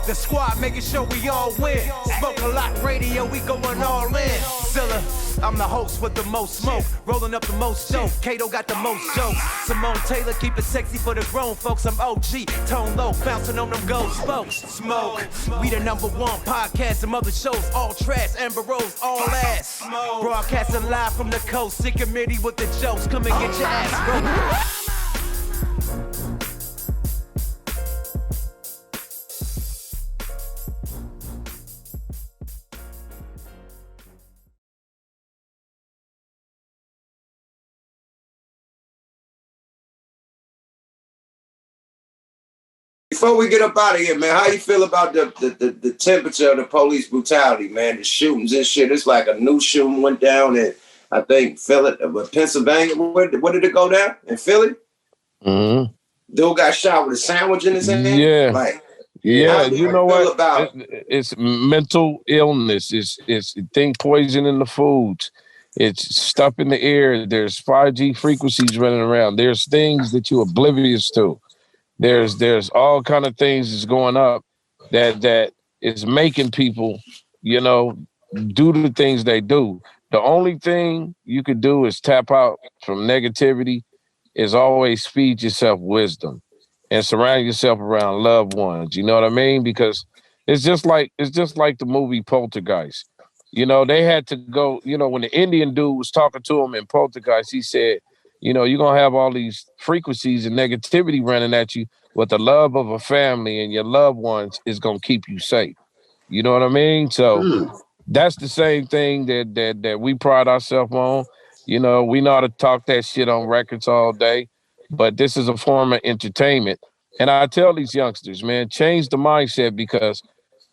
The squad making sure we all win. Smoke a lot radio, we going all in. Zilla, I'm the host with the most smoke. Rolling up the most dope. Kato got the most jokes. Simone Taylor keep it sexy for the grown folks. I'm OG, tone low, bouncing on them gold spokes. Smoke, we the #1 podcast. Some other shows, all trash. Amber Rose, all ass. Broadcasting live from the coast. Sick committee with the jokes. Come and get your ass broke. Before we get up out of here, man, how you feel about the temperature of the police brutality, man? The shootings and shit. It's like a new shooting went down in, I think, Pennsylvania. Where did it go down? In Philly? Mm-hmm. Dude got shot with a sandwich in his hand? Yeah. You know what? It's mental illness. It's poison in the foods. It's stuff in the air. There's 5G frequencies running around. There's things that you're oblivious to. There's all kind of things that's going up that is making people, do the things they do. The only thing you could do is tap out from negativity, is always feed yourself wisdom and surround yourself around loved ones. You know what I mean? Because it's just like the movie Poltergeist. They had to go, when the Indian dude was talking to him in Poltergeist, he said, you're going to have all these frequencies and negativity running at you, but the love of a family and your loved ones is going to keep you safe. You know what I mean? So that's the same thing that we pride ourselves on. We know how to talk that shit on records all day, but this is a form of entertainment. And I tell these youngsters, man, change the mindset because,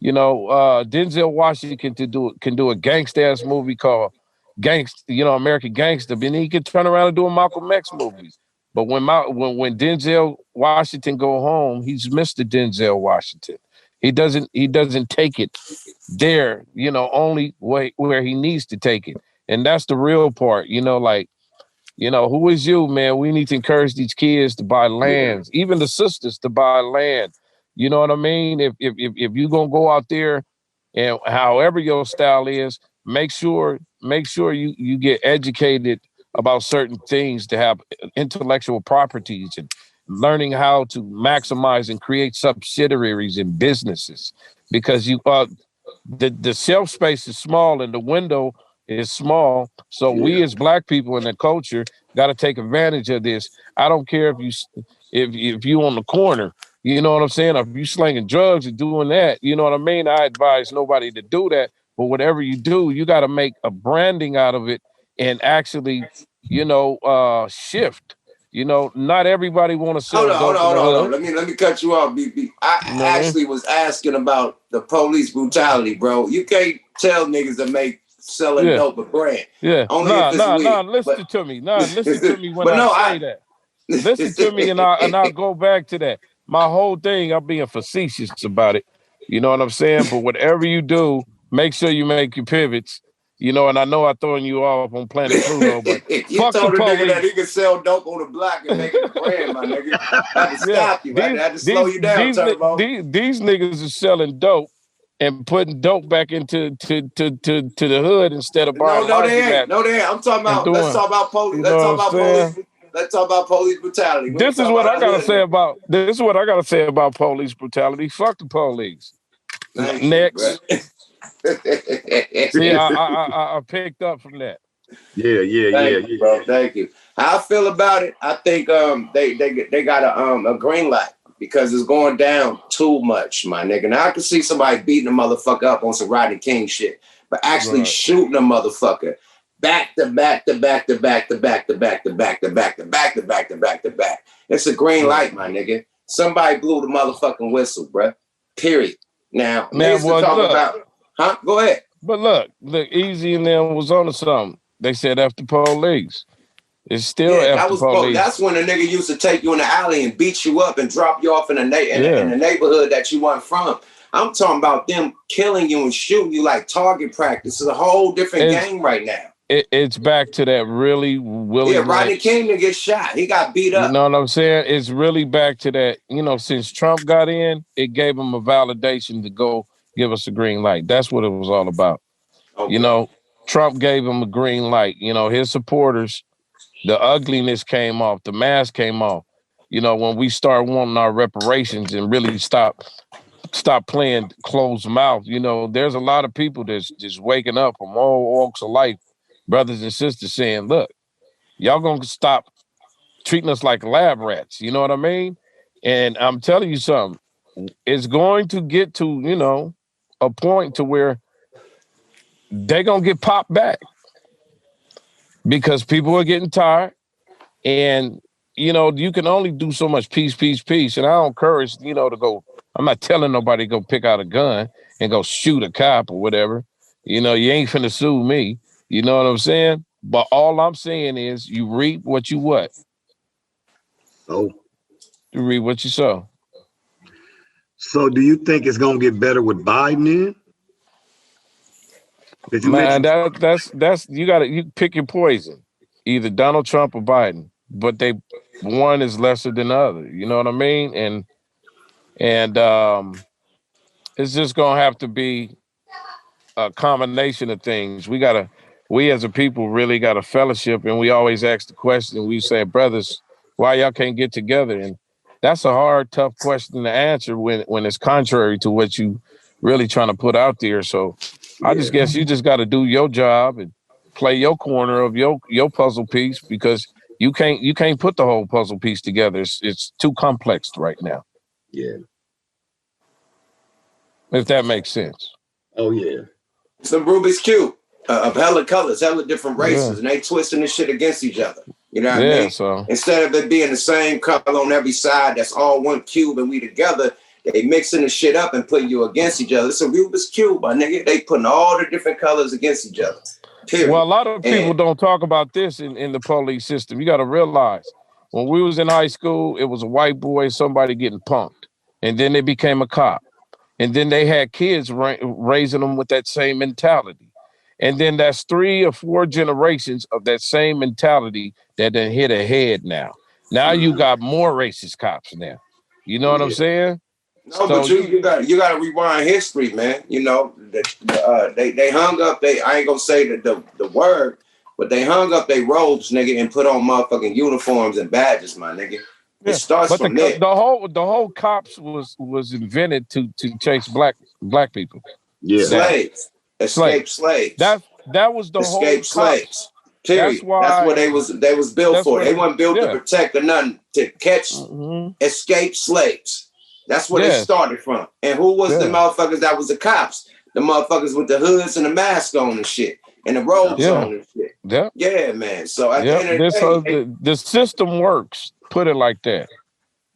Denzel Washington can do a gangsta-ass movie called American Gangster, and he could turn around and do a Malcolm X movie. But when Denzel Washington go home, he's Mr. Denzel Washington. He doesn't take it there, only where he needs to take it. And that's the real part, who is you, man? We need to encourage these kids to buy lands, even the sisters to buy land. You know what I mean? If you're gonna go out there and however your style is, make sure you get educated about certain things to have intellectual properties and learning how to maximize and create subsidiaries in businesses, because the shelf space is small and the window is small. So we as Black people in the culture got to take advantage of this. I don't care if you on the corner, you know what I'm saying? If you slinging drugs and doing that, you know what I mean? I advise nobody to do that. But whatever you do, you got to make a branding out of it and actually, shift. Not everybody want to sell. Hold on. Let me cut you off, BB. I actually was asking about the police brutality, bro. You can't tell niggas to selling dope a brand. Yeah. Listen to me. Listen to me when I say that. Listen to me and I'll go back to that. My whole thing, I'm being facetious about it. You know what I'm saying? But whatever you do, make sure you make your pivots. And I know I'm throwing you off on Planet Pluto, but you fuck told the nigga that he could sell dope on the block and make it a brand, my nigga. I had to stop you. I had to slow you down, Turbo. These niggas are selling dope and putting dope back into to the hood instead of buying. No, they ain't. I'm talking about. Let's talk about police. Let's talk about police brutality. This is what I gotta say about police brutality. Fuck the police. Next. See, I picked up from that. Thank you, bro. Thank you. How I feel about it? I think they got a green light because it's going down too much, my nigga. Now I can see somebody beating a motherfucker up on some Rodney King shit, but actually shooting a motherfucker back to back. It's a green light, my nigga. Somebody blew the motherfucking whistle, bruh. Period. Now, go ahead. But look, Easy and them was on to something. They said after police. It's still after police. That's when a nigga used to take you in the alley and beat you up and drop you off in the neighborhood that you weren't from. I'm talking about them killing you and shooting you like target practice. It's a whole different game right now. it's back to that really Willie. Yeah, Rodney King to get shot. He got beat up. You know what I'm saying? It's really back to that. Since Trump got in, it gave him a validation to go give us a green light. That's what it was all about. Okay. Trump gave him a green light. His supporters, the ugliness came off, the mask came off. When we start wanting our reparations and really stop playing closed mouth, there's a lot of people that's just waking up from all walks of life, brothers and sisters, saying, look, y'all gonna stop treating us like lab rats. You know what I mean? And I'm telling you something, it's going to get to, a point to where they're gonna get popped back because people are getting tired. And, you can only do so much peace. And I don't encourage, to go, I'm not telling nobody to go pick out a gun and go shoot a cop or whatever. You ain't finna sue me. You know what I'm saying? But all I'm saying is you reap what you what? Oh. You reap what you sow. So do you think it's gonna get better with Biden then? Man, that's you pick your poison. Either Donald Trump or Biden. But one is lesser than the other. You know what I mean? And it's just gonna have to be a combination of things. We as a people really got a fellowship, and we always ask the question. We say, brothers, why y'all can't get together? And that's a hard, tough question to answer when it's contrary to what you really trying to put out there. So I just guess you just got to do your job and play your corner of your puzzle piece, because you can't put the whole puzzle piece together. It's too complex right now. Yeah. If that makes sense. Oh yeah. Some Rubik's Cube of hella colors, hella different races, and they twisting this shit against each other. You know what I mean? So instead of it being the same color on every side, that's all one cube and we together, they mixing the shit up and putting you against each other. It's a Rubik's Cube, my nigga. They putting all the different colors against each other. Period. Well, a lot of people don't talk about this in the police system. You got to realize, when we was in high school, it was a white boy, somebody getting punked, and then they became a cop. And then they had kids raising them with that same mentality. And then that's 3 or 4 generations of that same mentality that then hit ahead now. Now you got more racist cops now. You know what I'm saying? No, so, but you got to rewind history, man. They hung up. I ain't gonna say the word, but they hung up their robes, nigga, and put on motherfucking uniforms and badges, my nigga. It starts from there. The whole cops was invented to chase black people. Yeah, slaves, escaped slaves. That was the whole escaped slaves. Period. That's what they was built for. They weren't built to protect or nothing, to catch escaped slaves. That's where they started from. And who was the motherfuckers that was the cops? The motherfuckers with the hoods and the mask on and shit, and the robes on and shit. Yeah, man. So at the end of the day, the system works. Put it like that.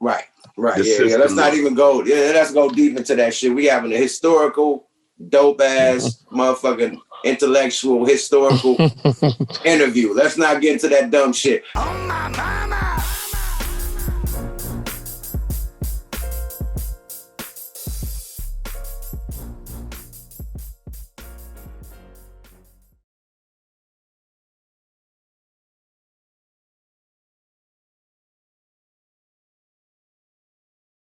Right. Yeah. Let's not even go. Yeah, let's go deep into that shit. We having a historical, dope ass, motherfucking intellectual, historical interview. Let's not get into that dumb shit. Oh my mama.